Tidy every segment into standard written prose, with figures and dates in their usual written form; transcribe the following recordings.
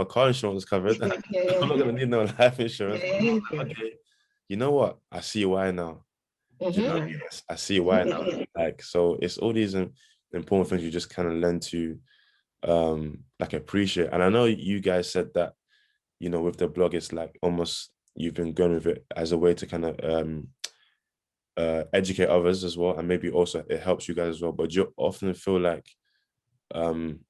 my car insurance was covered. Yeah. I'm not gonna need no life insurance. Yeah. Okay, you know what? I see why now. Do you know what I mean? I see why now. Like, so it's all these important things you just kind of learn to like appreciate. And I know you guys said that, you know, with the blog, it's like almost you've been going with it as a way to kind of educate others as well, and maybe also it helps you guys as well. But you often feel like um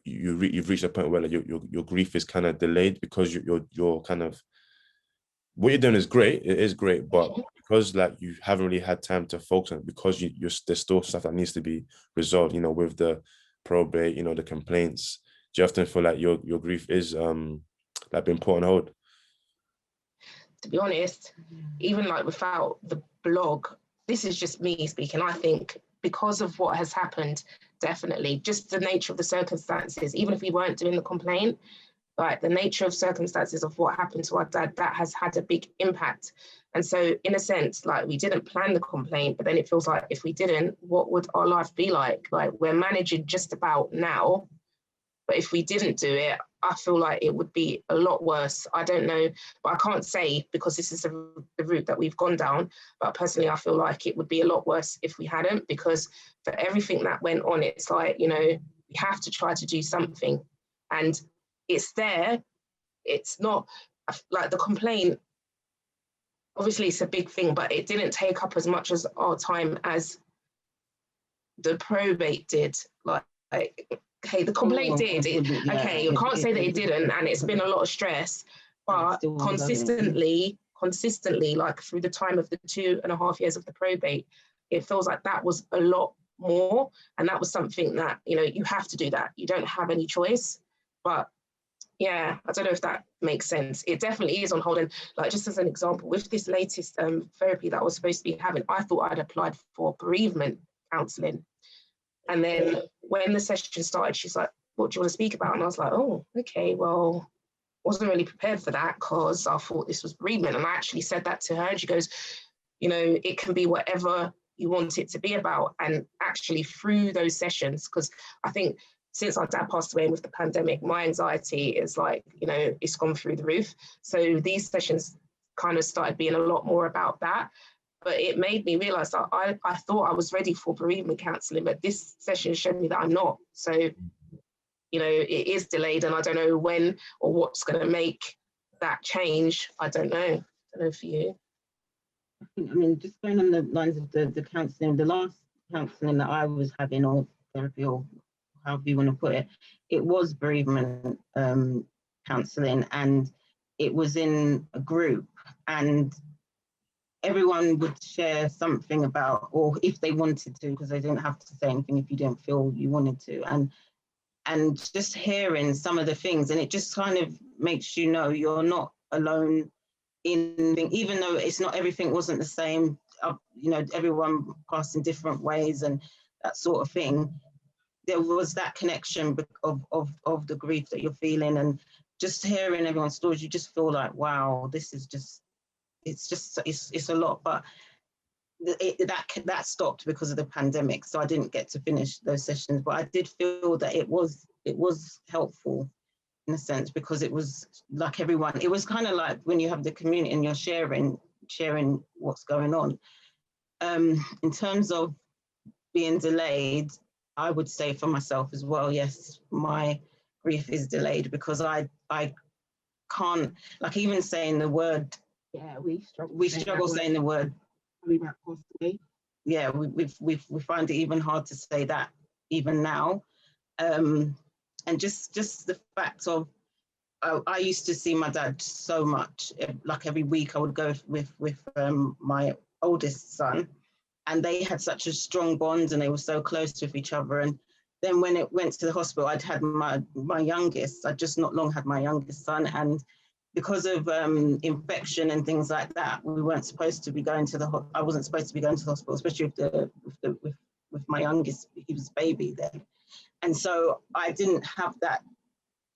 you've reached a point where like your grief is kind of delayed because you're kind of, what you're doing is great, it is great, but because like you haven't really had time to focus on it, because there's still stuff that needs to be resolved, you know, with the probate, you know, the complaints. Do you often feel like your grief is like been put on hold? To be honest, even like without the blog, this is just me speaking, I think because of what has happened, definitely just the nature of the circumstances, even if we weren't doing the complaint, like the nature of circumstances of what happened to our dad, that has had a big impact. And so in a sense, like we didn't plan the complaint, but then it feels like if we didn't, what would our life be like? Like we're managing just about now, but if we didn't do it, I feel like it would be a lot worse. I don't know, but I can't say because this is the route that we've gone down. But personally, I feel like it would be a lot worse if we hadn't, because for everything that went on, it's like, you know, we have to try to do something. And it's there. It's not like the complaint, obviously it's a big thing, but it didn't take up as much as our time as the probate did. Like okay, the complaint did. Okay, you can't say that it didn't, and it's been a lot of stress, but consistently, like through the time of the 2.5 years of the probate, it feels like that was a lot more, and that was something that, you know, you have to do that. You don't have any choice. But yeah, I don't know if that makes sense. It definitely is on hold. And like, just as an example, with this latest therapy that I was supposed to be having, I thought I'd applied for bereavement counselling. And then when the session started, she's like, what do you want to speak about? And I was like, oh, okay, well, wasn't really prepared for that because I thought this was bereavement. And I actually said that to her, and she goes, you know, it can be whatever you want it to be about. And actually through those sessions, because I think since our dad passed away with the pandemic, my anxiety is like, you know, it's gone through the roof. So these sessions kind of started being a lot more about that. But it made me realize that I thought I was ready for bereavement counselling, but this session showed me that I'm not. So, you know, it is delayed, and I don't know when or what's going to make that change. I don't know. I don't know for you. I mean, just going on the lines of the counselling, the last counselling that I was having, or therapy, or however you want to put it, it was bereavement counselling, and it was in a group, and everyone would share something about, or if they wanted to, because they didn't have to say anything if you didn't feel you wanted to, and just hearing some of the things, and it just kind of makes you know you're not alone in, even though it's not, everything wasn't the same, you know, everyone passed in different ways and that sort of thing. There was that connection of the grief that you're feeling, and just hearing everyone's stories, you just feel like, wow, this is just, it's a lot. But that stopped because of the pandemic, so I didn't get to finish those sessions. But I did feel that it was helpful in a sense, because it was like everyone, it was kind of like when you have the community and you're sharing what's going on. In terms of being delayed, I would say for myself as well, yes, my grief is delayed, because I can't, like, even saying the word, Yeah, we struggle saying the word. Yeah, we find it even hard to say that even now. And just the fact of, I used to see my dad so much, like every week I would go with my oldest son, and they had such a strong bond and they were so close with each other. And then when it went to the hospital, I'd had my youngest, I just not long had my youngest son, and because of infection and things like that, we weren't supposed to be going to I wasn't supposed to be going to the hospital, especially with my youngest, he was a baby then. And so I didn't have that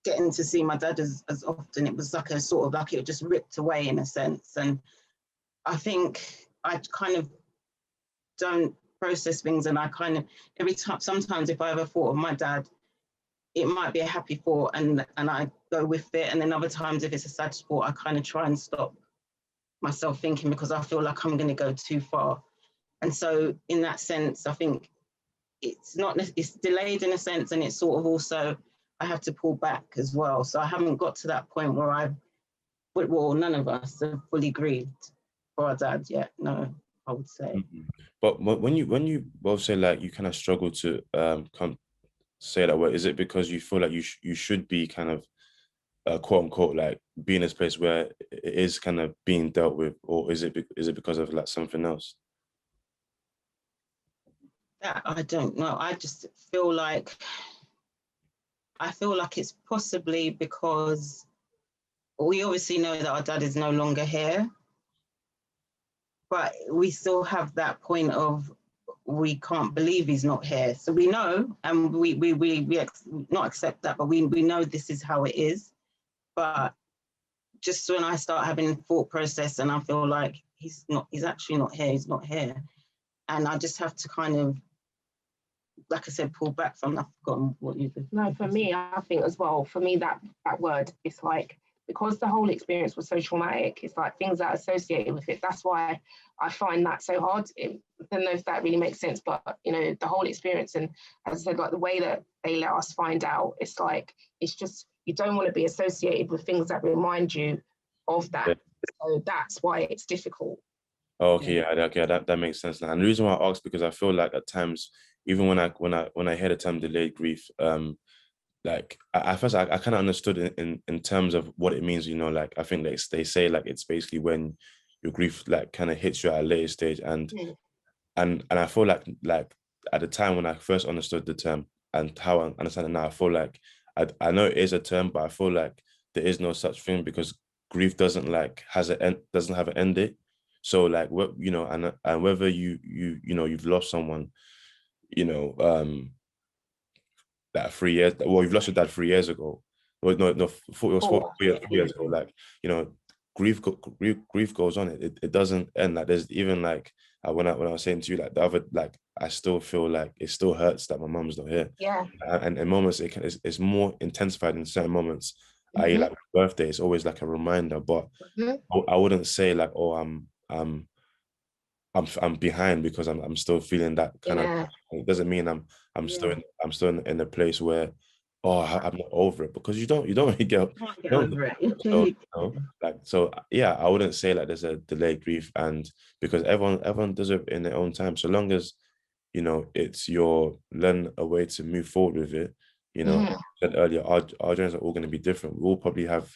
getting to see my dad as often. It was like a sort of like it just ripped away in a sense. And I think I kind of don't process things, and I kind of, every time, sometimes if I ever thought of my dad, it might be a happy thought and I go with it. And then other times, if it's a sad thought, I kind of try and stop myself thinking, because I feel like I'm going to go too far. And so in that sense, I think it's delayed in a sense, and it's sort of also, I have to pull back as well. So I haven't got to that point where none of us have fully grieved for our dad yet. No, I would say. But when you both say like you kind of struggle to say that word, is it because you feel like you should be kind of quote unquote like be in this place where it is kind of being dealt with, or is it because of like something else? That I don't know. I just feel like it's possibly because we obviously know that our dad is no longer here, but we still have that point of we can't believe he's not here. So we know, and we not accept that, but we know this is how it is. But just when I start having a thought process and I feel like he's actually not here, he's not here. And I just have to kind of, like I said, pull back from that. I've forgotten what you did. No, for me, I think as well, for me, that word, it's like, because the whole experience was so traumatic, it's like things that are associated with it. That's why I find that so hard. I don't know if that really makes sense, but, you know, the whole experience, and as I said, like the way that they let us find out, it's like, it's just, you don't want to be associated with things that remind you of that. Yeah. So that's why it's difficult. Oh, okay, that makes sense now. And the reason why I asked, because I feel like at times, even when I hear the term delayed grief, like at first I kind of understood in terms of what it means, you know, like I think they say like it's basically when your grief like kind of hits you at a later stage, and I feel like at the time when I first understood the term and how I understand it now, I feel like I know it is a term, but I feel like there is no such thing, because grief doesn't have an end date. So like what, you know, and whether you've lost someone, you know, that 3 years, well, you've lost your dad 3 years ago. Well, no, 4 years ago. Like, you know, grief goes on. It doesn't end. Like, there's even like when I was saying to you, like the other, like I still feel like it still hurts that my mom's not here. Yeah. And in moments it's more intensified in certain moments. I like my birthday. It's always like a reminder, but I wouldn't say like, oh, I'm behind because I'm still feeling that kind of. It doesn't mean I'm still in a place where, oh, I'm not over it, because you don't really get over it. So, you know, like, so yeah, I wouldn't say like there's a delayed grief, and because everyone does it in their own time. So long as, you know, it's your learn a way to move forward with it. You know, I said earlier, our journeys are all going to be different. We'll probably have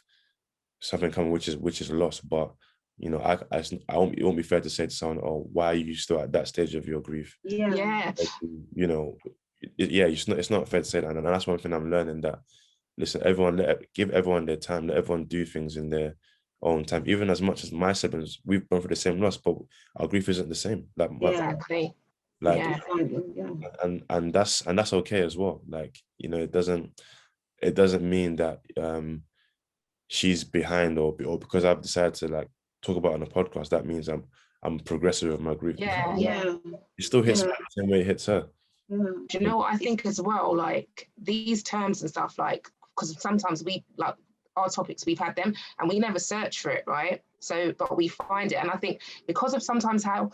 something coming which is a loss, but you know, it won't be fair to say to someone, oh, why are you still at that stage of your grief? Yeah. Like, you know, it's not fair to say that. And that's one thing I'm learning, that, listen, give everyone their time, let everyone do things in their own time. Even as much as my siblings, we've gone through the same loss, but our grief isn't the same. Like, exactly. Like, and that's okay as well. Like, you know, it doesn't mean that she's behind, or because I've decided to like talk about it on a podcast, that means I'm progressive with my grief. It still hits me the same way it hits her. Do you know what I think as well? Like these terms and stuff, like, because sometimes we like our topics, we've had them and we never search for it, right? So, but we find it, and I think because of sometimes how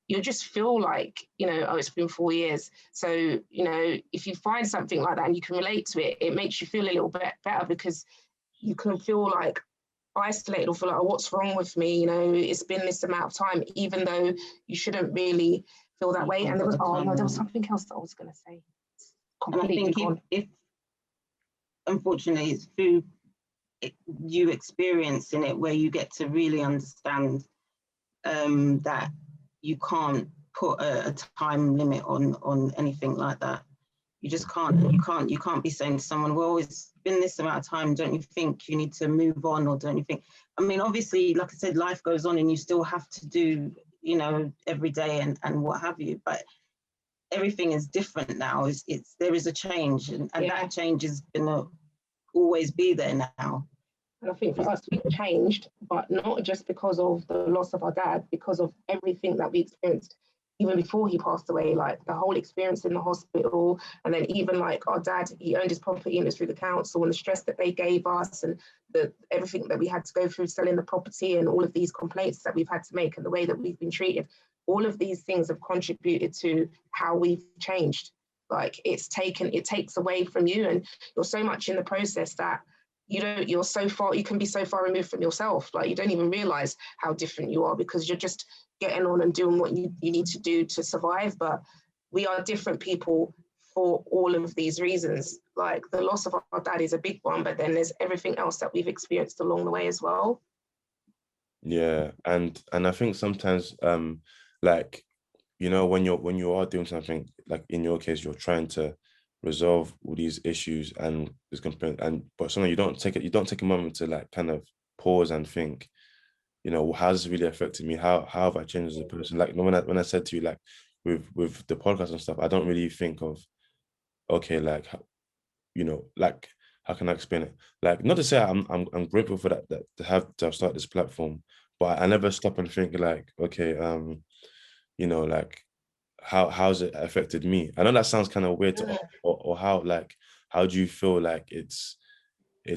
you just feel like, you know, oh, it's been 4 years. So, you know, if you find something like that and you can relate to it, it makes you feel a little bit better, because you can feel like isolated or feel like, oh, what's wrong with me? You know, it's been this amount of time, even though you shouldn't really feel that way. And there was something else that I was going to say. And I think if unfortunately, it's through you experiencing it where you get to really understand that you can't put a time limit on anything like that. You just can't. You can't be saying to someone, well, it's been this amount of time, don't you think you need to move on, or don't you think? I mean, obviously, like I said, life goes on and you still have to do, you know, every day and what have you, but everything is different now. There is a change, and that change is gonna always be there now. And I think for us, we've changed, but not just because of the loss of our dad, because of everything that we experienced even before he passed away, like the whole experience in the hospital. And then even like our dad, he owned his property and it was through the council, and the stress that they gave us, and everything that we had to go through selling the property, and all of these complaints that we've had to make, and the way that we've been treated. All of these things have contributed to how we've changed. Like it takes away from you, and you're so much in the process that you can be so far removed from yourself. Like you don't even realize how different you are, because you're just getting on and doing what you need to do to survive. But we are different people for all of these reasons. Like the loss of our dad is a big one, but then there's everything else that we've experienced along the way as well. Yeah, and I think sometimes like, you know, when you are doing something, like in your case, you're trying to resolve all these issues and this complaint, but sometimes you don't take a moment to like kind of pause and think, you know, how's this really affected me? How have I changed as a person? Like when I said to you, like with the podcast and stuff, I don't really think of, okay, like, you know, like how can I explain it? Like, not to say I'm grateful for that to have started this platform, but I never stop and think like, okay, you know, like how's it affected me? I know that sounds kind of weird to ask, or how do you feel like it's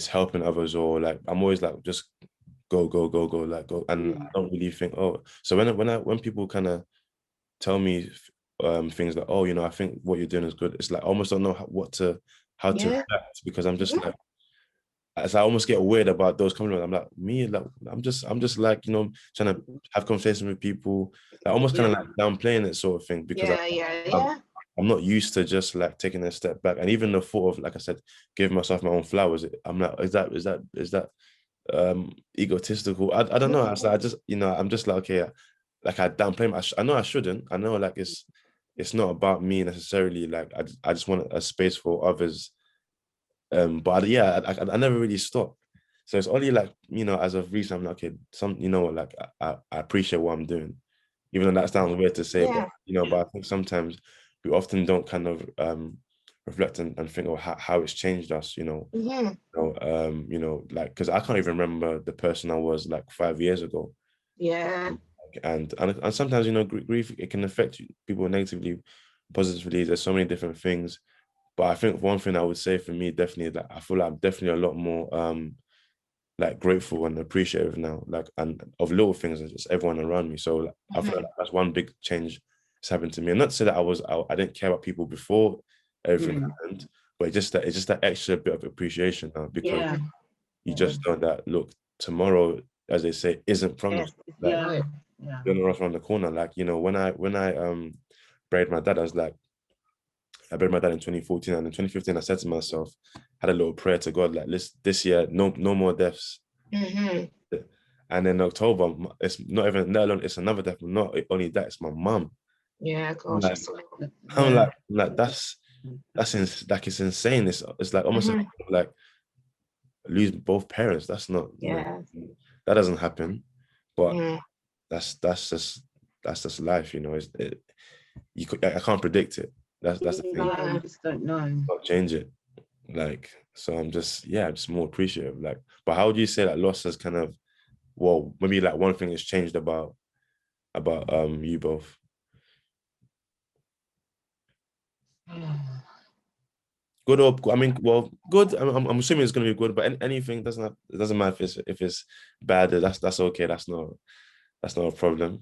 helping others, or like I'm always like just go, like go, and I don't really think, oh, so when people kind of tell me things like, oh, you know, I think what you're doing is good, it's like I almost don't know how to react, because I'm just like, as I almost get weird about those compliments. I'm like, me, like I'm just like, you know, trying to have conversations with people, like almost kind of like downplaying it sort of thing, because I'm not used to just like taking a step back. And even the thought of, like I said, giving myself my own flowers, I'm like, is that egotistical? I don't know. I just, you know, I'm just like, okay, like I downplay I know I shouldn't. I know like it's not about me necessarily. Like I just want a space for others. But yeah, I never really stopped. So it's only like, you know, as of recent, I'm like, okay, you know what, like I appreciate what I'm doing, even though that sounds weird to say, but you know, but I think sometimes we often don't kind of reflect and think of how it's changed us, you know. You know, like, because I can't even remember the person I was like 5 years ago. And sometimes, you know, grief, it can affect people negatively, positively. There's so many different things. But I think one thing I would say for me, definitely, that I feel like I'm definitely a lot more like grateful and appreciative now, like, and of little things, and just everyone around me. So like, I feel like that's one big change that's happened to me. And not to say that I didn't care about people before everything happened, but it's just that extra bit of appreciation now, because you just know that, look, tomorrow, as they say, isn't promised. Like, you're not around the corner. Like, you know, when I buried my dad, I buried my dad in 2014, and in 2015, I said to myself, had a little prayer to God, like, this year, no more deaths. And in October, it's not even, let alone it's another death, but not only that, it's my mum. Gosh, I'm like that's like, it's insane. It's like almost like lose both parents. That's not, you know, that doesn't happen. But that's just life, you know. I can't predict it. That's the thing. You just don't know. Not change it. Like, so I'm just more appreciative. Like, but how would you say that loss has kind of, well, maybe like one thing has changed about you both? Good, or I mean, well, good. I'm assuming it's gonna be good, but anything it doesn't matter if it's bad. That's okay. That's not a problem.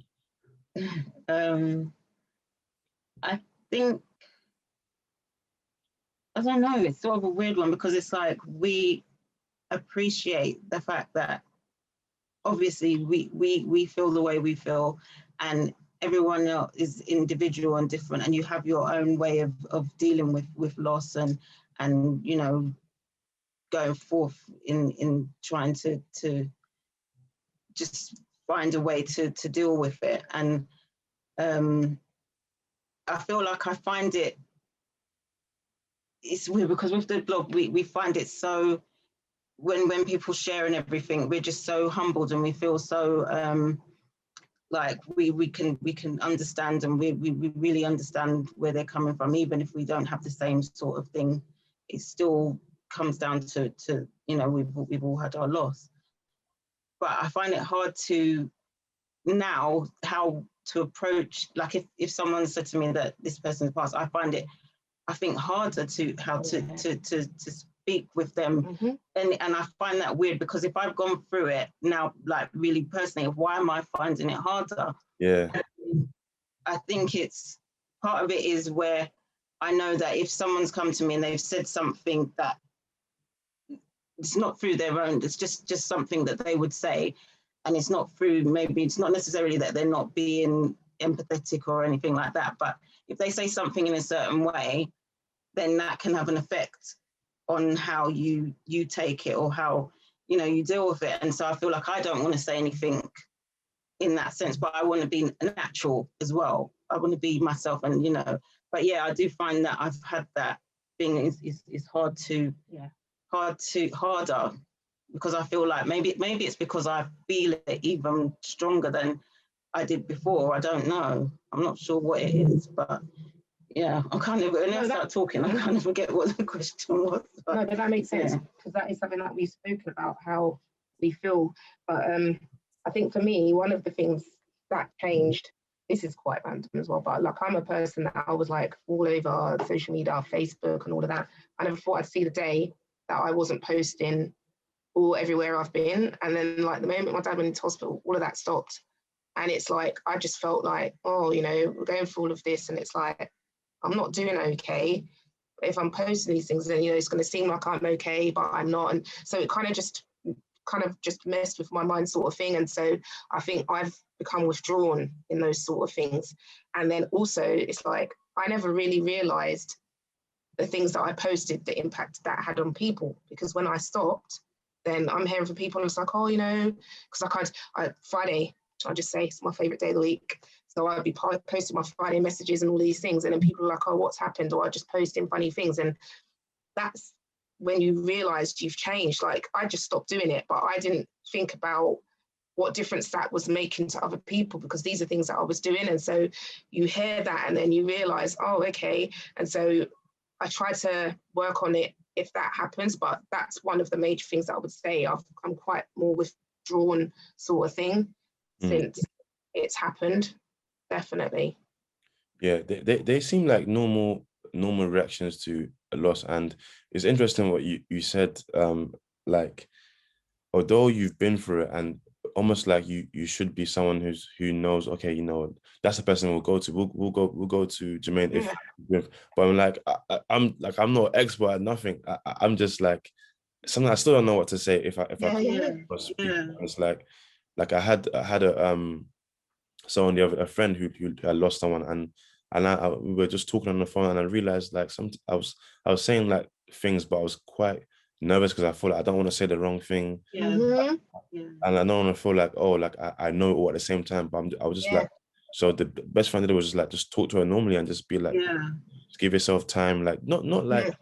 I think, I don't know, it's sort of a weird one, because it's like we appreciate the fact that obviously we feel the way we feel, and everyone else is individual and different, and you have your own way of dealing with loss and you know, going forth in trying to just find a way to deal with it. And I feel like I find it's weird, because with the blog, we find it so, when people share and everything, we're just so humbled, and we feel so like we can understand, and we really understand where they're coming from, even if we don't have the same sort of thing. It still comes down to you know, we've all had our loss. But I find it hard to now, how to approach, like if someone said to me that this person's passed, I find it, I think, harder to to speak with them. And I find that weird, because if I've gone through it now, like really personally, why am I finding it harder? Yeah. I think it's, part of it is where I know that if someone's come to me and they've said something that it's not through their own, it's just something that they would say, and it's not through, maybe it's not necessarily that they're not being empathetic or anything like that, but if they say something in a certain way, then that can have an effect on how you take it, or how, you know, you deal with it. And so I feel like I don't want to say anything in that sense, but I want to be natural as well. I want to be myself, and, you know, but yeah, I do find that I've had that thing is hard to, harder, because I feel like maybe it's because I feel it even stronger than I did before. I don't know. I'm not sure what it is, but yeah, I'm kind of, when I start talking, I kind of forget what the question was. But, no, but that makes sense, because that is something that we've spoken about, how we feel. But I think for me, one of the things that changed, this is quite random as well, but like, I'm a person that I was like all over social media, Facebook and all of that. I never thought I'd see the day that I wasn't posting all everywhere I've been. And then like the moment my dad went into hospital, all of that stopped. And it's like, I just felt like, oh, you know, we're going through all of this, and it's like, I'm not doing okay. If I'm posting these things, then, you know, it's going to seem like I'm okay, but I'm not. And so it kind of just messed with my mind, sort of thing. And so I think I've become withdrawn in those sort of things. And then also it's like, I never really realized the things that I posted, the impact that had on people, because when I stopped, then I'm hearing from people, and it's like, oh, you know, because Friday, I'll just say it's my favorite day of the week. So I'd be posting my Friday messages and all these things. And then people are like, oh, what's happened? Or I just posting funny things. And that's when you realize you've changed. Like, I just stopped doing it, but I didn't think about what difference that was making to other people, because these are things that I was doing. And so you hear that, and then you realize, oh, okay. And so I try to work on it if that happens, but that's one of the major things that I would say. I'm quite more withdrawn sort of thing since it's happened, definitely. Yeah, they seem like normal reactions to a loss. And it's interesting what you said, like, although you've been through it, and almost like you should be someone who knows, okay, you know, that's the person we'll go to. We'll go to Jermaine if, but I'm like, I'm not an expert at nothing. I'm just like, something, I still don't know what to say if I speak. It's like I had someone a friend who had lost someone, and we were just talking on the phone, and I realized like I was saying like things, but I was quite nervous because I feel like I don't want to say the wrong thing. And I don't want to feel like, oh, like I know it all at the same time, but I was just like, so the best friend did was just like, just talk to her normally and just be like, just give yourself time, like not like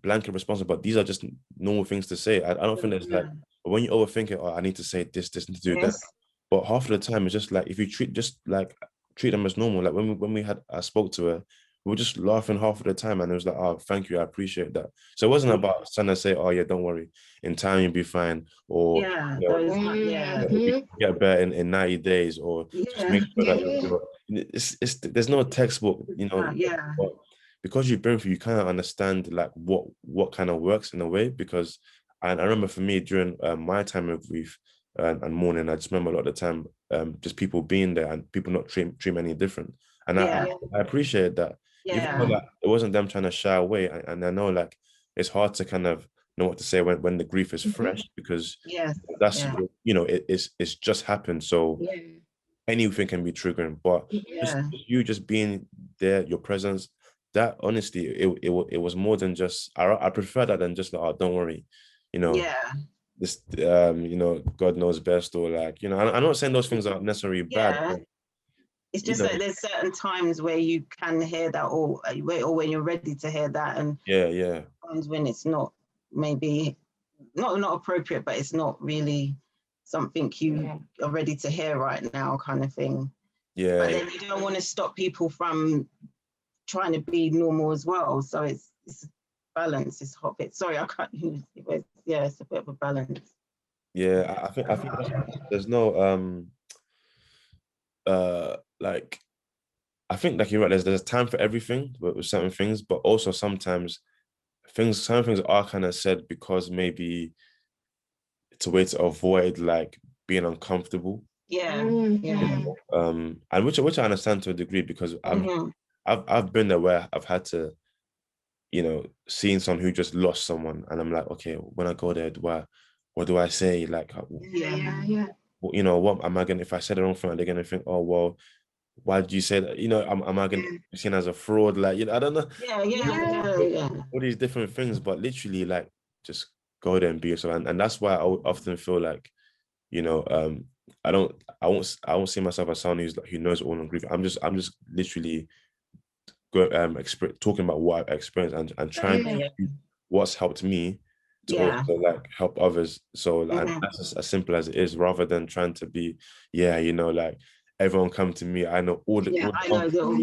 blanket response, but these are just normal things to say. I don't think there's like, but when you overthink it, oh, I need to say this need to do that. But half of the time it's just like, if you treat them as normal. Like when I spoke to her, we were just laughing half of the time, and it was like, oh, thank you, I appreciate that. So it wasn't about trying to say, oh yeah, don't worry, in time you'll be fine, or get better in 90 days, or just make sure that it's there's no textbook, you know. But because you've been through, you kind of understand like what kind of works in a way. Because I remember for me during my time of grief and mourning, I just remember a lot of the time just people being there and people not treat me any different. And I appreciate that. Even though like, it wasn't them trying to shy away. And I know like it's hard to kind of know what to say when the grief is fresh, because that's you know, it's just happened. So anything can be triggering. But just being there, your presence, that honestly, it was more than just, I prefer that than just like, oh, don't worry, you know. This you know, God knows best, or like, you know, I'm not saying those things are necessarily bad, but it's just that there's certain times where you can hear that, or when you're ready to hear that, and times when it's not, maybe not appropriate, but it's not really something you are ready to hear right now, kind of thing. But then you don't want to stop people from trying to be normal as well. So it's balance. It's hot bit. Sorry, I can't use it. It's a bit of a balance. I think there's no like I think like you're right, there's a time for everything with certain things, but also sometimes some things are kind of said because maybe it's a way to avoid like being uncomfortable. Yeah. And which I understand to a degree, because I've been there where I've had to, seeing someone who just lost someone, and I'm like, okay, when I go there, what do I say? Like, what am I gonna, if I say the wrong thing, are they gonna think, oh well, why did you say that? Am I gonna be seen as a fraud? Like, I don't know. Yeah. All these different things, but literally, like, just go there and be yourself. And that's why I would often feel like, I won't see myself as someone who knows all on grief. I'm just literally talking about what I've experienced, and trying to do what's helped me to also like help others. So and that's just as simple as it is, rather than trying to be, like everyone come to me. I know all the I know it all.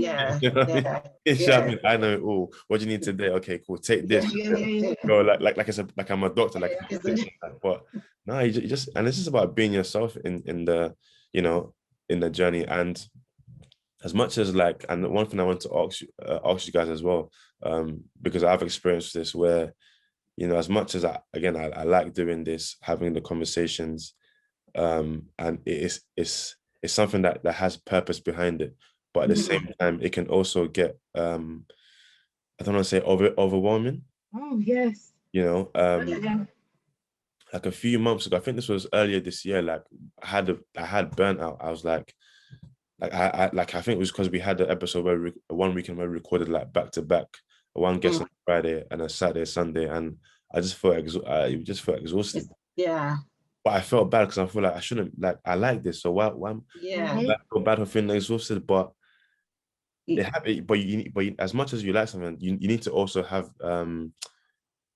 I know it all. What do you need today? Okay, cool. Take this. Go like I said, like I'm a doctor. Like, but no, you just and it's just about being yourself in the in the journey. And as much as like, and one thing I want to ask you guys as well, because I've experienced this where, as much as I like doing this, having the conversations, and it's something that has purpose behind it, but at the same time, it can also get, I don't want to say overwhelming. Oh yes. Like a few months ago, I think this was earlier this year, like I had burnout. I was like I think it was because we had the episode where one weekend where we recorded like back to back, one guest on Friday and a Saturday, Sunday, and I just felt exhausted. Yeah. But I felt bad because I feel like I shouldn't, like, I like this, so why I feel bad for feeling exhausted. But it happened. But as much as you like something, you need to also have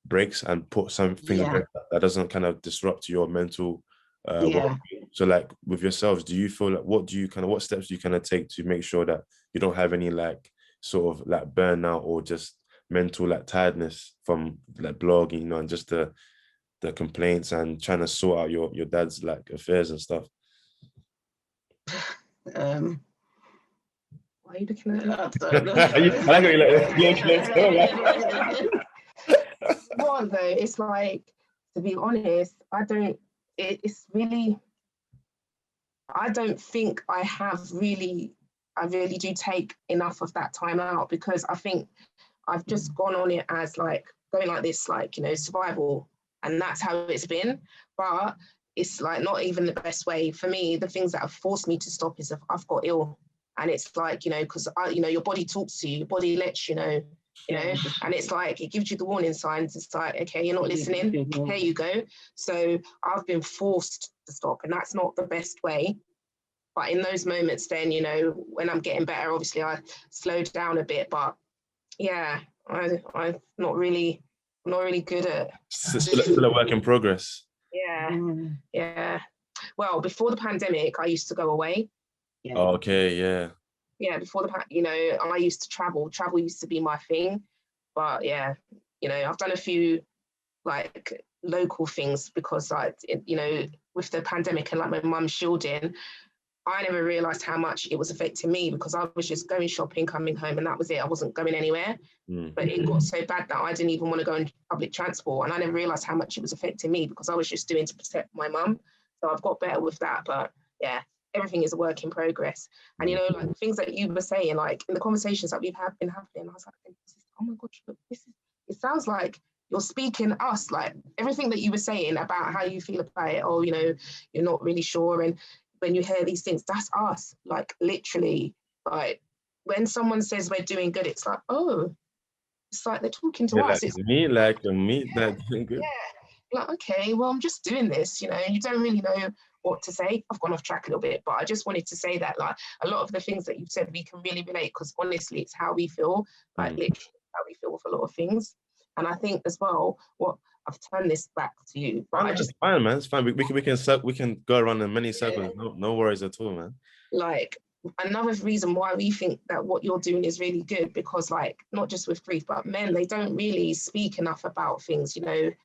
breaks and put some things that doesn't kind of disrupt your mental well-being. So like with yourselves, do you feel like what steps do you kind of take to make sure that you don't have any like sort of like burnout or just mental like tiredness from like blogging, and just the complaints and trying to sort out your dad's like affairs and stuff? Why are you looking at that? I like how you like What though? It's like, to be honest, it's really, I don't think I really do take enough of that time out, because I think I've just gone on it as like going like this, like, survival, and that's how it's been. But it's like not even the best way for me. The things that have forced me to stop is if I've got ill, and it's like, because your body talks to you, your body lets you know, and it's like, it gives you the warning signs. It's like, okay, you're not listening, here you go. So I've been forced to stop, and that's not the best way. But in those moments, then, when I'm getting better, obviously I slow down a bit. But yeah, I'm not really good at. Still a work in progress. Yeah. Well, before the pandemic, I used to go away. Okay, yeah. Yeah, before I used to travel. Travel used to be my thing. But yeah, I've done a few like local things because, like, with the pandemic and like my mum shielding, I never realised how much it was affecting me, because I was just going shopping, coming home, and that was it. I wasn't going anywhere. But it got so bad that I didn't even want to go on public transport, and I never realised how much it was affecting me, because I was just doing to protect my mum. So I've got better with that. But yeah, everything is a work in progress. And like things that you were saying, like in the conversations that we've been happening, I was like, oh my gosh, look, it sounds like you're speaking us, like everything that you were saying about how you feel about it, or you're not really sure. And when you hear these things, that's us, like literally. Like when someone says we're doing good, it's like, oh, it's like they're talking to us. It's me, like doing good. Yeah, like, okay, well, I'm just doing this. You don't really know what to say. I've gone off track a little bit, but I just wanted to say that, like, a lot of the things that you've said, we can really relate, because honestly, it's how we feel, like literally how we feel with a lot of things. And I think as well, what I've turned this back to you, but it's fine, man. It's fine. We can go around in many circles. No worries at all, man. Like, another reason why we think that what you're doing is really good, because like, not just with grief, but men, they don't really speak enough about things,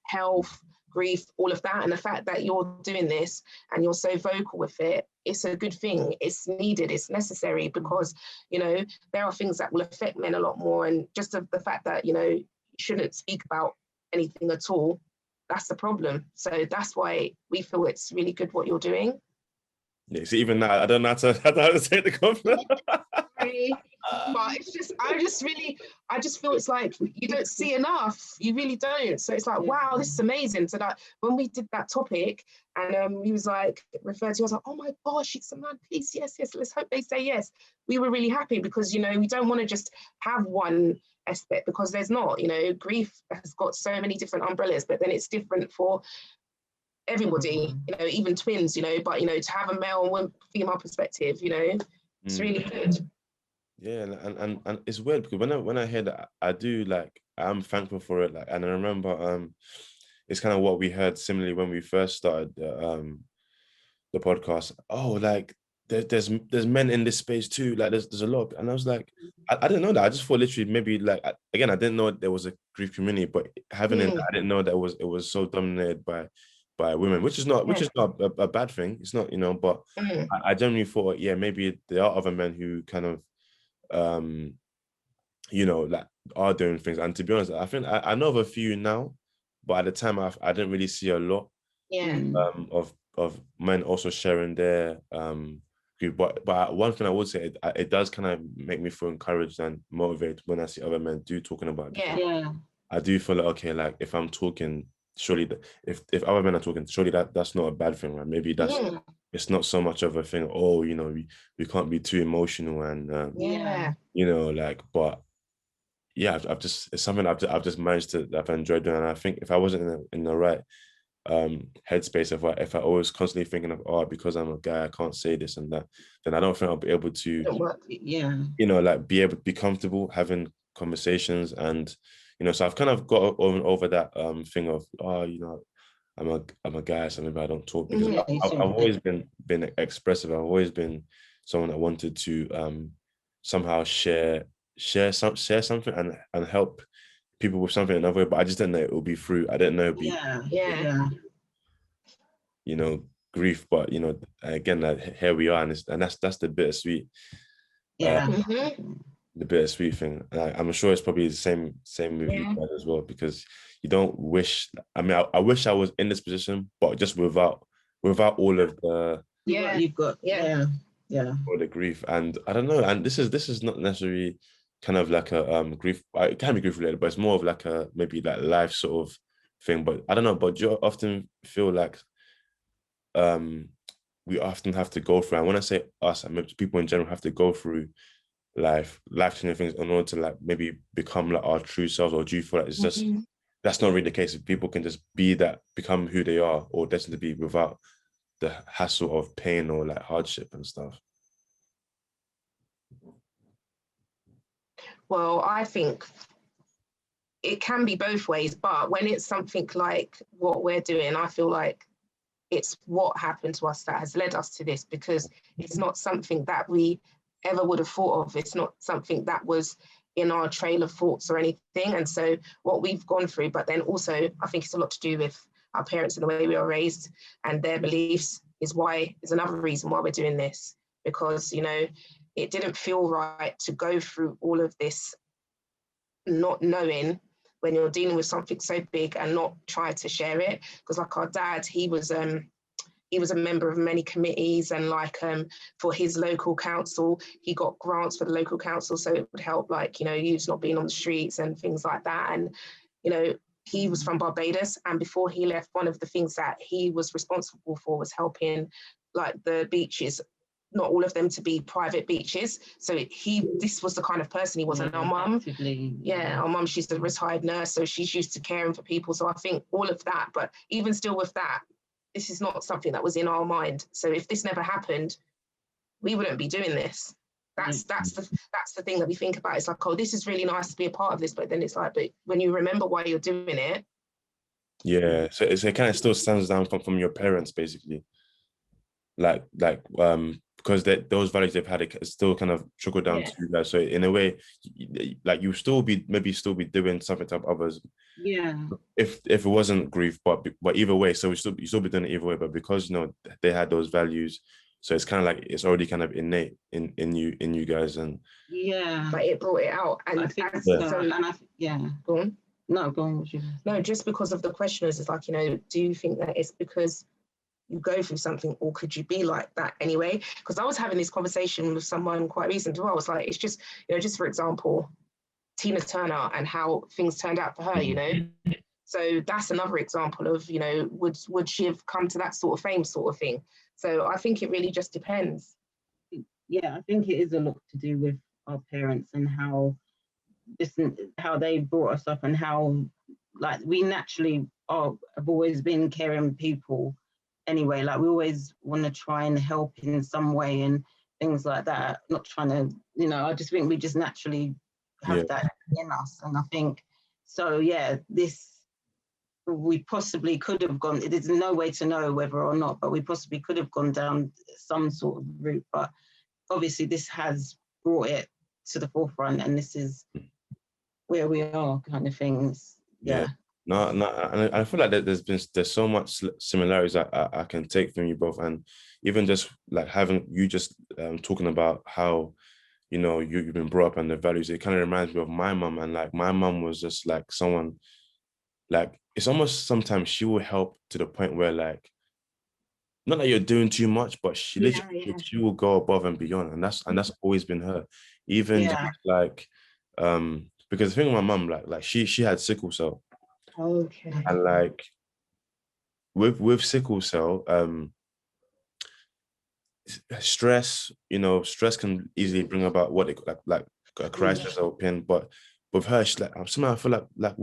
health, grief, all of that. And the fact that you're doing this and you're so vocal with it, it's a good thing. It's needed. It's necessary because, you know, there are things that will affect men a lot more. And just the fact that, you know, you shouldn't speak about anything at all, that's the problem. So that's why we feel it's really good what you're doing. Yeah, see, even now, I don't know how to take the compliment. But it's just, I just feel it's like you don't see enough. You really don't. So it's like, wow, this is amazing. So that when we did that topic and he was like referred to, I was like, oh my gosh, it's a man, please, yes, let's hope they say yes. We were really happy because, you know, we don't want to just have one aspect because there's not, you know, grief has got so many different umbrellas, but then it's different for everybody, you know, even twins, you know, but, you know, to have a male and female perspective, you know, it's really good. Yeah, and it's weird because when I hear that, I do like, I'm thankful for it. Like, and I remember it's kind of what we heard similarly when we first started the podcast. Oh, like there's men in this space too. Like there's a lot, and I was like, I didn't know that. I just thought literally maybe like again, I didn't know there was a grief community, but having it, I didn't know that it was so dominated by women, which is not a bad thing. It's not, you know, but I genuinely thought, yeah, maybe there are other men who kind of you know, like are doing things. And to be honest, I think I know of a few now, but at the time I didn't really see a lot of men also sharing their grief. But one thing I would say, it does kind of make me feel encouraged and motivated when I see other men doing about it. I do feel like, okay, like if I'm talking, surely if other men are talking, surely that's not a bad thing, right? Maybe that's it's not so much of a thing. Oh, you know, we can't be too emotional and you know, like, but yeah, it's something I've just managed to, I've enjoyed doing. And I think if I wasn't in the right headspace, if I always constantly thinking of, oh, because I'm a guy, I can't say this and that, then I don't think I'll be able to, you know, like be able to be comfortable having conversations. And, you know, so I've kind of got over that thing of, oh, you know, I'm a guy, so maybe I don't talk, because I've always been expressive. I've always been someone that wanted to somehow share something and help people with something another way, but I just didn't know it would be through. I didn't know it'd be you know, grief, but you know, again, like, here we are, and that's the bittersweet the bittersweet thing. I'm sure it's probably the same with you guys as well, because you don't wish, I mean, I wish I was in this position, but just without all of the you've got all the grief. And I don't know, and this is not necessarily kind of like a grief, it can be grief related, but it's more of like a maybe like life sort of thing. But I don't know, but do you often feel like we often have to go through, and when I say us, I mean people in general have to go through life-changing things in order to like maybe become like our true selves? Or do you feel like it's just that's not really the case? If people can just be that, become who they are, or destined to be, without the hassle of pain or like hardship and stuff? Well, I think it can be both ways, but when it's something like what we're doing, I feel like it's what happened to us that has led us to this, because it's not something that we ever would have thought of. It's not something that was in our trail of thoughts or anything. And so what we've gone through, but then also I think it's a lot to do with our parents and the way we were raised and their beliefs is another reason why we're doing this, because, you know, it didn't feel right to go through all of this not knowing when you're dealing with something so big and not try to share it. Because like our dad, he was a member of many committees, and like for his local council, he got grants for the local council, so it would help, like, you know, youths not being on the streets and things like that. And, you know, he was from Barbados, and before he left, one of the things that he was responsible for was helping like the beaches, not all of them to be private beaches. So this was the kind of person he was. And our mum, our mum, she's a retired nurse, so she's used to caring for people. So I think all of that, but even still with that, this is not something that was in our mind. So if this never happened, we wouldn't be doing this. That's the thing that we think about. It's like, oh, this is really nice to be a part of this, but then it's like, but when you remember why you're doing it. Yeah, so it kind of still stands down from your parents, basically. Like because those values they've had, it still kind of trickle down to you guys. So in a way, like you still be doing something to help others. Yeah. If it wasn't grief, but either way, so you still be doing it either way. But because, you know, they had those values, So it's kind of like it's already kind of innate in you guys, and but it brought it out. And I think so, go on. No, go on. No, just because of the questioners, it's like, you know, do you think that it's because you go through something, or could you be like that anyway? Because I was having this conversation with someone quite recently. I was like, it's just, you know, just for example, Tina Turner and how things turned out for her, you know. So that's another example of, you know, would she have come to that sort of fame sort of thing? So I think it really just depends. Yeah, I think it is a lot to do with our parents and how they brought us up, and how, like, we naturally have always been caring people anyway. Like, we always want to try and help in some way and things like that. Not trying to, you know, I just think we just naturally have that in us. And I think, so yeah, we possibly could have gone, there's no way to know whether or not, but we possibly could have gone down some sort of route. But obviously this has brought it to the forefront, and this is where we are, kind of things. Yeah. No, and I feel like there's so much similarities I can take from you both, and even just like having you just talking about how, you know, you've been brought up and the values. It kind of reminds me of my mum, and like my mum was just like someone, like it's almost sometimes she will help to the point where, like, not that you're doing too much, but she literally she will go above and beyond, and that's always been her. Even just like because the thing with my mum, like she had sickle cell. Okay. And like with sickle cell, stress, you know, stress can easily bring about what it like a crisis or pain. But with her, she's like, somehow I feel like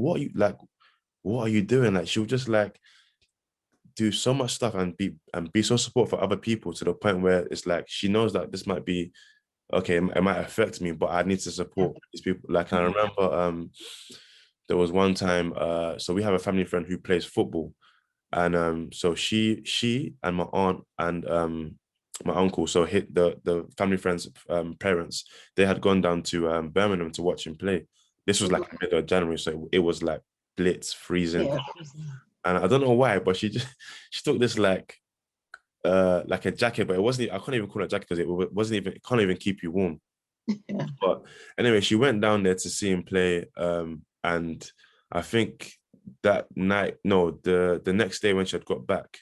what are you doing? Like she'll just like do so much stuff and be so supportive for other people, to the point where it's like she knows that this might be okay, it might affect me, but I need to support these people. Like I remember there was one time, so we have a family friend who plays football, and so she and my aunt and my uncle, so hit the family friend's parents, they had gone down to Birmingham to watch him play. This was like middle of January, so it was like blitz, freezing. And I don't know why, but she took this like a jacket, but it wasn't, I can't even call it a jacket because it wasn't even, it can't even keep you warm. But anyway, she went down there to see him play, and I think that night, no, the next day when she had got back,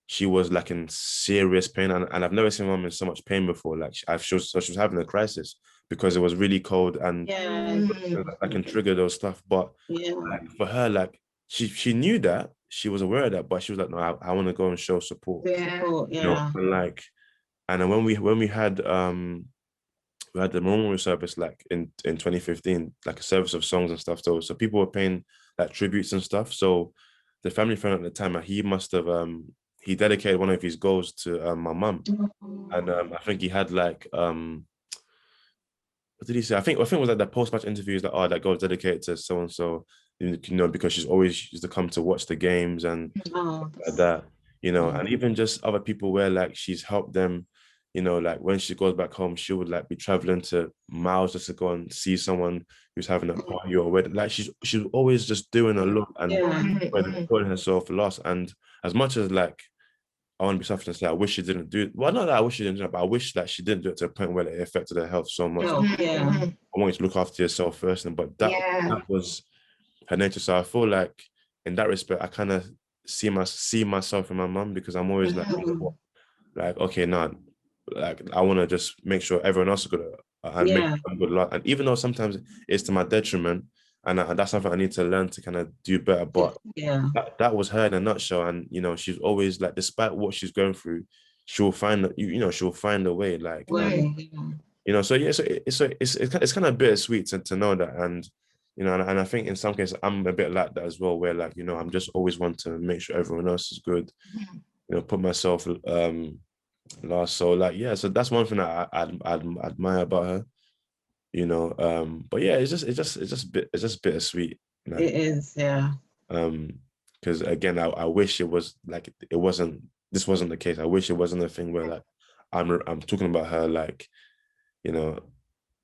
she was like in serious pain, and I've never seen mom in so much pain before. Like she was having a crisis because it was really cold, and I can trigger those stuff. But like, for her, like she knew that, she was aware of that, but she was like, no, I want to go and show support. You know, and like, and then when we had the memorial service like in 2015, like a service of songs and stuff. So people were paying like tributes and stuff. So the family friend at the time, he must have he dedicated one of his goals to my mum, and I think he had like what did he say? I think it was like the post-match interviews that that goal dedicated to so and so, you know, because she's always used to come to watch the games and like that, you know, and even just other people where like she's helped them, you know, like when she goes back home, she would like be traveling to miles just to go and see someone who's having a party or wedding. Like she's always just doing a lot and putting herself last. And as much as like I want to be selfish and say I wish she didn't do it. Well, not that I wish she didn't do it, but I wish that she didn't do it to a point where it affected her health so much. I want you to look after yourself first, but that was her nature. So I feel like in that respect, I kind of see myself in my mum, because I'm always like okay, now, like I want to just make sure everyone else is good and make a good lot. And even though sometimes it's to my detriment, and that's something I need to learn to kind of do better. But that was her in a nutshell. And you know, she's always like, despite what she's going through, she'll find she'll find a way. Like you know, so yeah, so it's kind of bittersweet to know that. And you know, and I think in some cases I'm a bit like that as well, where like, you know, I'm just always want to make sure everyone else is good. You know, put myself last. So like, yeah, so that's one thing that I admire about her, you know. But yeah, it's just bittersweet, you know? It is, yeah. Because again, I wish it was like, this wasn't the case. I wish it wasn't a thing where like I'm talking about her like, you know,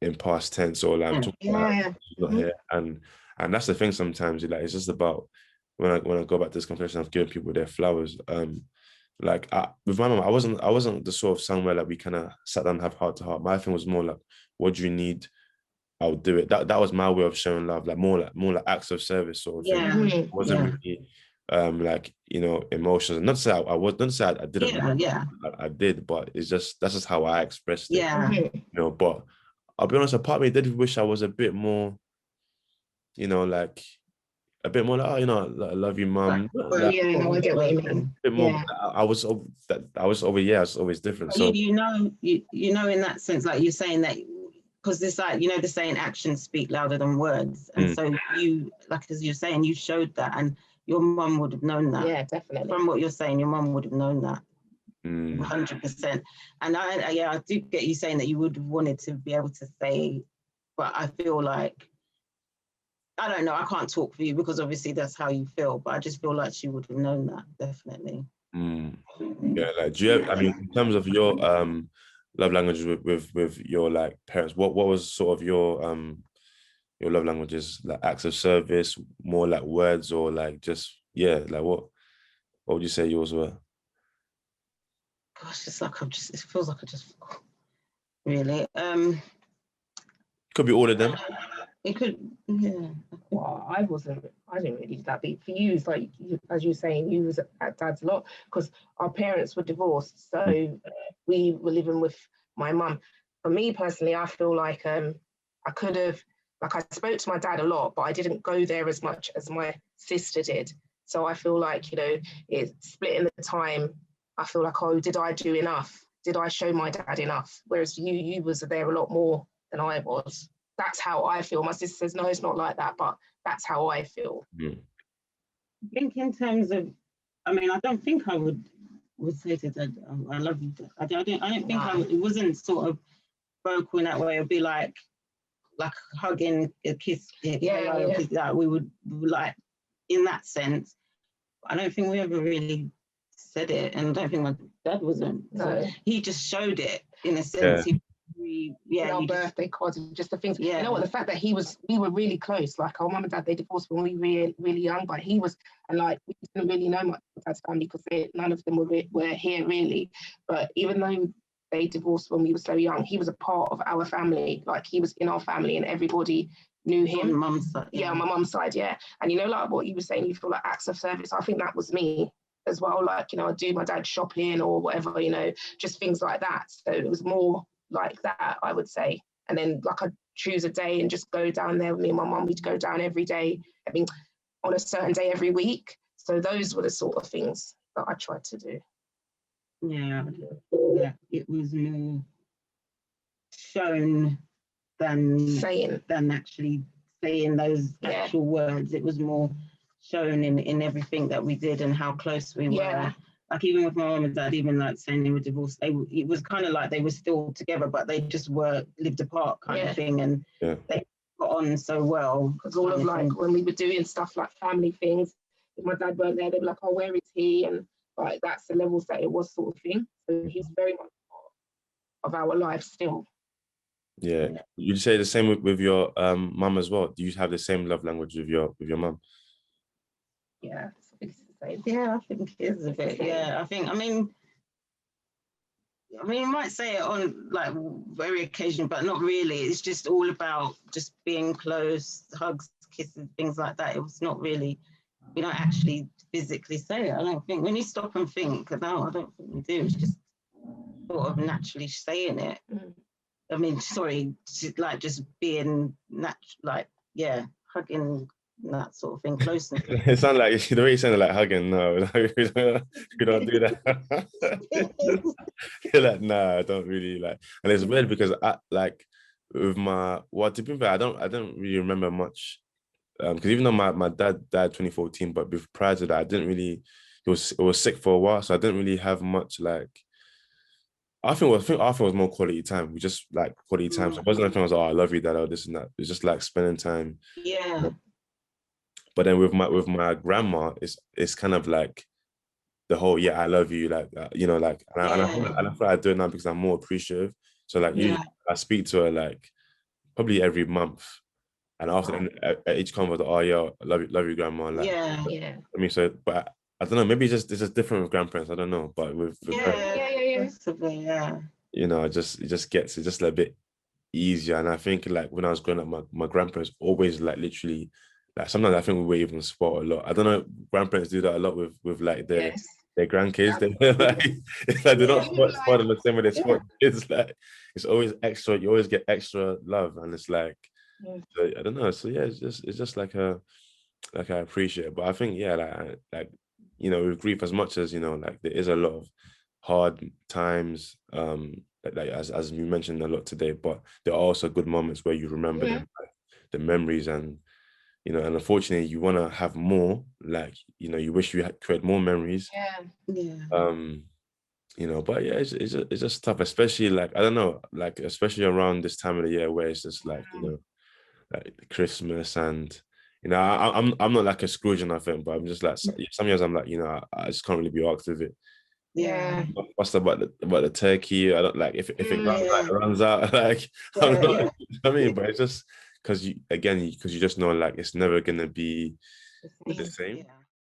in past tense, or like I'm talking about her, she's not here. And that's the thing sometimes, like it's just about when I go back to this conversation of giving people their flowers. like with my mom, I wasn't the sort of son where like we kind of sat down and have heart to heart. My thing was more like, what do you need? I'll do it. That was my way of showing love, like more like acts of service sort of thing. Yeah. It wasn't really like, emotions. Not to say not to say I didn't love her, I did, but that's just how I expressed it. But I'll be honest, a part of me did wish I was a bit more, like a bit more like, oh, I love you, mum. Like, I get what you mean. a bit more. I was always different. So you know, in that sense, like you're saying that, because it's like, the saying actions speak louder than words. And so you, like as you're saying, you showed that, and your mum would have known that. Yeah, definitely. From what you're saying, your mum would have known that. 100%. 100%. And I do get you saying that you would have wanted to be able to say, but I feel like, I don't know, I can't talk for you because obviously that's how you feel, but I just feel like she would have known that, definitely. Yeah, like, do you have, I mean, in terms of your love languages with your like parents, what was sort of your love languages? Like acts of service, more like words, or like just like what would you say yours were? Gosh, it feels like I just really. Could be all of them. It could, yeah. Well, I didn't really do that. But for you, it's like, as you were saying, you was at dad's a lot because our parents were divorced. So we were living with my mum. For me personally, I feel like I could have, like, I spoke to my dad a lot, but I didn't go there as much as my sister did. So I feel like, it's splitting the time. I feel like, oh, did I do enough? Did I show my dad enough? Whereas you was there a lot more than I was. That's how I feel. My sister says, no, it's not like that, but that's how I feel. I think in terms of, I mean, I don't think I would say to Dad, I love you. I don't think it wasn't sort of vocal in that way. It'd be like hugging, a kiss, kiss, like we would like in that sense. I don't think we ever really said it, and I don't think my dad wasn't. No. So he just showed it in a sense. Our birthday cards, just the things. You know what? The fact that we were really close. Like our mum and dad, they divorced when we were really, really young, but he was, and like we didn't really know my dad's family because none of them were here really. But even though they divorced when we were so young, he was a part of our family. Like he was in our family, and everybody knew him. On my mum's side, on my mum's side, And like what you were saying, you feel like acts of service. I think that was me as well. Like I'd do my dad's shopping or whatever, just things like that. So it was more like that, I would say. And then like I'd choose a day and just go down there with me and my mum. We'd go down every day, I mean on a certain day every week. So those were the sort of things that I tried to do. Yeah, it was more shown than actually saying those actual words. It was more shown in everything that we did and how close we were. Like even with my mum and dad, even like saying they were divorced, it was kind of like they were still together, but they just lived apart kind of thing, and they got on so well. Because all of like when we were doing stuff like family things, if my dad weren't there, they'd be like, "Oh, where is he?" And like that's the levels that it was, sort of thing. So he's very much part of our life still. Yeah. You'd say the same with your mum as well. Do you have the same love language with your mum? Yeah. Yeah, I think it is a bit. Yeah, I mean, you might say it on like very occasional, but not really. It's just all about just being close, hugs, kisses, things like that. It was not really, we don't actually physically say it. I don't think, when you stop and think, no, I don't think we do. It's just sort of naturally saying it. I mean, sorry, like just being hugging, that sort of thing, closeness. It sounds like the way you sounded like hugging. No, we don't do that. You're like, nah, I don't really like. And it's weird because I like with to be fair, I don't really remember much. Because even though my dad died 2014, but prior to that, I didn't really. He was sick for a while, so I didn't really have much like. I think it was more quality time. We just like quality time. So it wasn't anything I was like, oh, I love you, dad, or this and that. It's just like spending time. Yeah. But then with my grandma, it's kind of like the whole I love you, like like, and I feel like I do it now because I'm more appreciative. So like usually I speak to her like probably every month, and after at each convo, oh yeah, love you, grandma. Like, yeah. I mean, so but I don't know, maybe it's just different with grandparents. I don't know, but with possibly, yeah. you know, it just gets it's just a bit easier. And I think like when I was growing up, my grandparents always like literally like sometimes I think we were even spoiled a lot. I don't know, grandparents do that a lot with like their grandkids. They like, it's like they're not spoiled in the same way they spoil kids. Like it's always extra, you always get extra love. And it's like so, I don't know. So yeah, it's just like I appreciate it. But I think yeah, like you know, with grief, as much as you know, like there is a lot of hard times, like as we mentioned a lot today, but there are also good moments where you remember them, like, the memories, and you know, and unfortunately you want to have more, like you know, you wish you had create more memories. You know, but yeah, it's just tough, especially like I don't know, like especially around this time of the year where it's just like you know, like Christmas and you know, I'm not like a Scrooge or nothing, but I'm just like some years I'm like, you know, I just can't really be asked with it. Yeah. What's about the turkey? I don't like if it runs out, like I'm not, I mean, but it's just because you just know like it's never gonna be the same.